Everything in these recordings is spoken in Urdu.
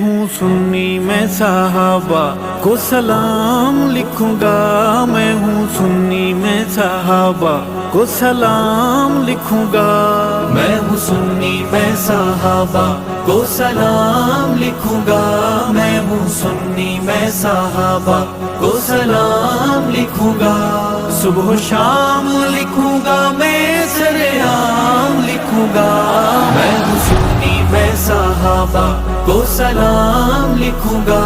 ہوں سنی میں صحابہ کو سلام لکھوں گا، میں ہوں سنی میں صحابہ کو سلام لکھوں گا، میں ہوں سنی میں صحابہ کو سلام لکھوں گا، میں ہوں سنی میں صحابہ کو سلام لکھوں گا، صبح و شام لکھوں گا، میں سرعام لکھوں گا، میں ہوں سنی میں صحابہ کو سلام لکھوں گا،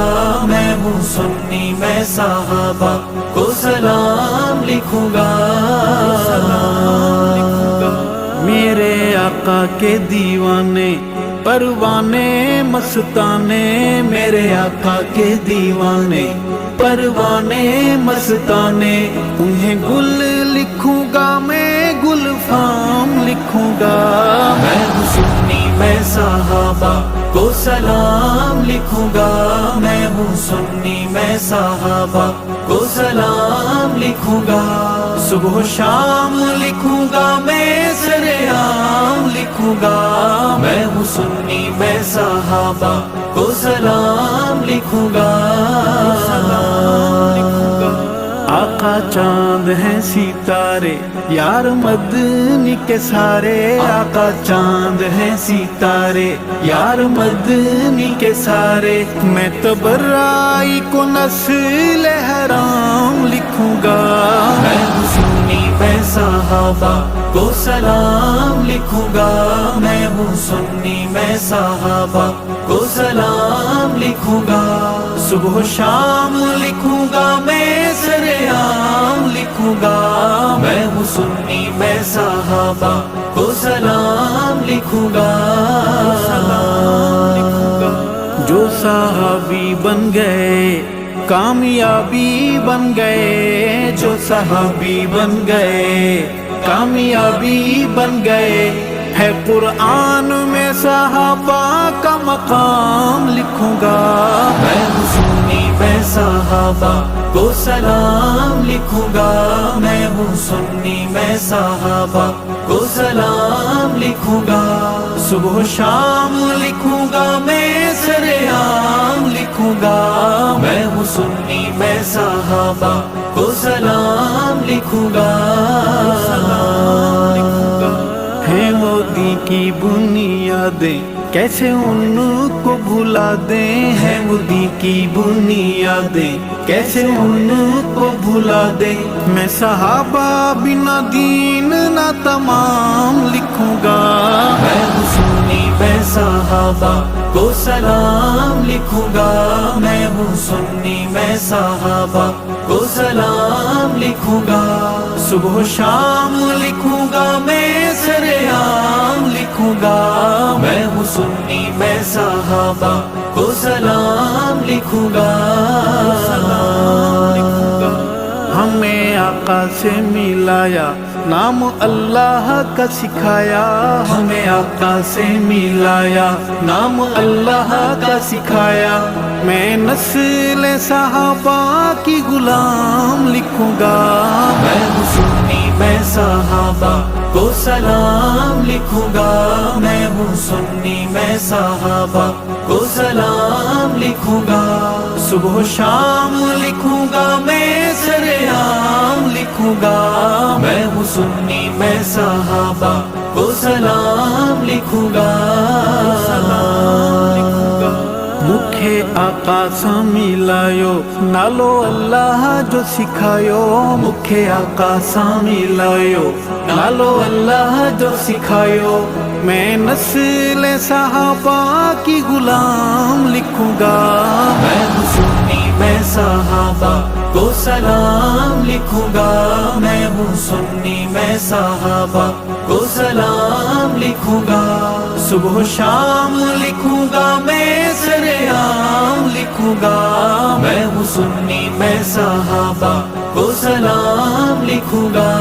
میں ہوں سنی میں صحابہ کو سلام لکھوں گا، میرے آقا کے دیوانے پروانے مستانے، میرے آقا کے دیوانے پروانے مستانے، انہیں گل لکھوں گا، میں گل فام لکھوں گا، میں ہوں سنی میں صحابہ کو سلام لکھوں گا، میں ہوں سنی میں صحابہ کو سلام لکھوں گا، صبح و شام لکھوں گا، میں سرعام لکھوں گا، میں ہوں سنی میں صحابہ کو سلام لکھوں گا، آقا چاند ہیں ستارے یار مدنی کے سارے، آقا چاند ہیں ستارے یار مدنی کے سارے، میں تبرائی کو نسل حرام لکھوں گا، میں ہوں سنی میں صحابہ کو سلام لکھوں گا، میں ہوں سنی میں صحابہ کو سلام لکھوں گا، صبح و شام لکھوں گا، میں سرعام لکھوں گا، میں ہوں سنی میں صحابہ کو سلام لکھوں گا، جو صحابی بن گئے کامیابی بن گئے، جو صحابی بن گئے کامیابی بن گئے، ہے قرآن میں صحابہ کا مقام لکھوں گا، میں ہوں سنی میں صحابہ کو سلام لکھوں گا، میں ہوں سنی میں صحابہ کو سلام لکھوں گا، صبح و شام لکھوں گا، میں سرعام لکھوں گا، میں ہوں سنی میں صحابہ کو سلام لکھوں گا، ہیں مودی کی بنیادیں کیسے ان کو بھلا دیں، ہیں مودی کی بنیادیں کیسے ان کو بھلا دیں، میں صحابہ بنا دین نہ تمام لکھوں گا، میں ہوں سنی میں صحابہ کو سلام لکھوں گا، میں ہوں سنی میں صحابہ کو سلام لکھوں گا، صبح و شام لکھوں گا، میں سرعام لکھوں گا، میں ہوں سنی میں صحابہ کو سلام لکھوں گا، ہمیں آقا سے ملایا نام اللہ کا سکھایا، ہمیں آقا سے ملایا نام اللہ کا سکھایا، میں نسل صحابہ کی غلام لکھوں گا، میں ہوں سنی میں صحابہ کو سلام لکھوں گا، میں ہوں سنی میں صحابہ کو سلام لکھوں گا، صبح و شام لکھوں گا، میں سرعام لکھوں گا، میں ہوں سنی میں صحابہ کو سلام لکھوں گا، مکھے آقا سا ملایو نالو اللہ جو سکھایو، مکھے آقا سا ملایو نالو اللہ جو سکھایو، میں نسل صحابہ کی غلام لکھوں گا، میں ہوں سنی میں صحابہ کو سلام لکھوں گا، میں ہوں سنی میں صحابہ کو سلام لکھوں گا، صبح و شام لکھوں گا، میں سرعام لکھوں گا، میں ہوں سنی میں صحابہ کو سلام لکھوں گا،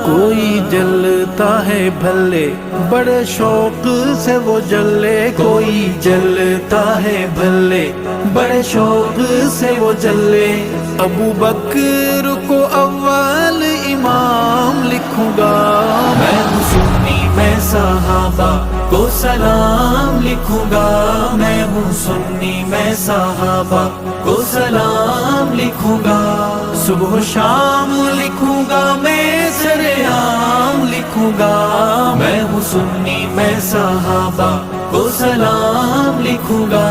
کوئی جلتا ہے بھلے بڑے شوق سے وہ جلے، کوئی جلتا ہے بھلے بڑے شوق سے وہ جلے، ابو بکر کو امام لکھوں گا، میں ہوں سنی میں صحابہ کو سلام لکھوں گا، میں ہوں سنی میں صحابہ کو سلام لکھوں گا، صبح و شام لکھوں گا میں سرعام لکھوں گا، میں ہوں سنی میں صحابہ کو سلام لکھوں گا،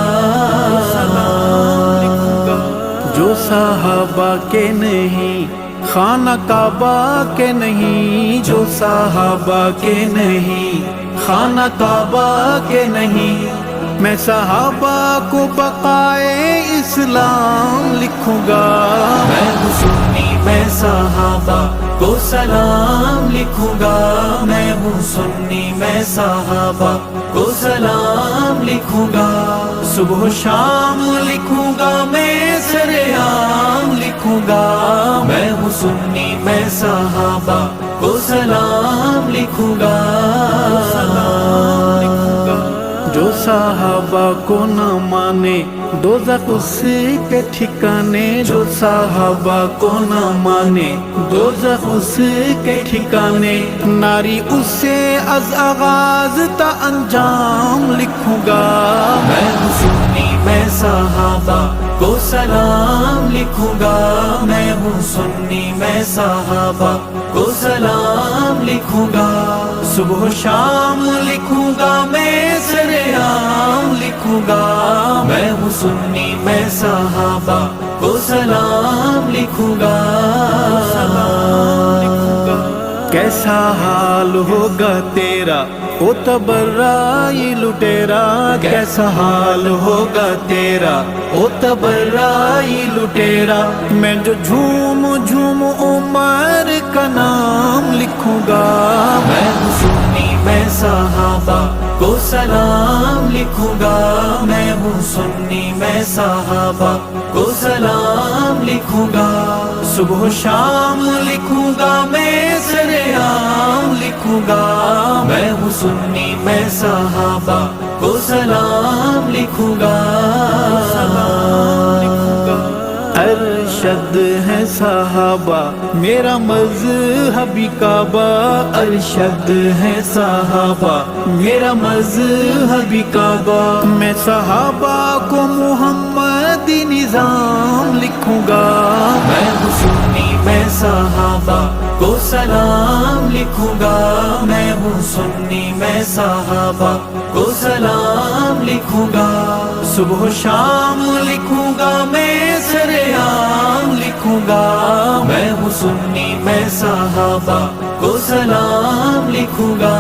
سلام لکھوں گا۔ جو صحابہ کے نہیں خانہ کعبہ کے نہیں، جو صحابہ کے نہیں خانہ کعبہ کے نہیں، میں صحابہ کو بقائے اسلام لکھوں گا، میں ہوں سنی میں صحابہ کو سلام لکھوں گا، میں ہوں سنی میں صحابہ کو سلام لکھوں گا، صبح و شام لکھوں گا میں سرعام لکھوں گا، میں ہوں سنی میں صحابہ کو سلام لکھوں گا، سلام لکھوں گا۔ جو صحابہ کو نہ مانے دوزخ اس کے ٹھکانے، جو صحابہ کو نہ مانے دوزخ اس کے ٹھکانے، ناری اس سے از آغاز تا انجام لکھوں گا، میں ہوں سنی میں صحابہ کو سلام لکھوں گا، میں ہوں سنی میں صحابہ کو سلام لکھوں گا، صبح و شام لکھوں گا میں سرعام لکھوں گا، میں ہوں سنی میں صحابہ کو سلام لکھوں گا، سلام لکھوں گا۔ کیسا حال ہوگا تیرا او تبرائی لٹیرا، کیسا حال ہوگا تیرا او تبرائی لٹیرا، میں جو جھوم جھوم عمر کا نام لکھوں گا، میں ہوں سنی میں صحابہ کو سلام لکھوں گا، میں ہوں سنی میں صحابہ کو سلام لکھوں گا، صبح و شام لکھوں گا میں سرعام لکھوں گا، میں ہوں سنی میں صحابہ کو سلام لکھوں گا، سلام لکھوں گا۔ ارشد ہے صحابہ میرا مذہبی کعبہ، ارشد ہے صحابہ میرا مذہبی کعبہ، میں صحابہ کو محمدی نظام لکھوں گا، میں ہوں سنی میں صحابہ کو سلام لکھوں گا، میں ہوں سنی میں صحابہ کو سلام لکھوں گا، صبح و شام لکھوں گا میں سرعام لکھوں گا، میں ہوں سنی میں صحابہ کو سلام لکھوں گا،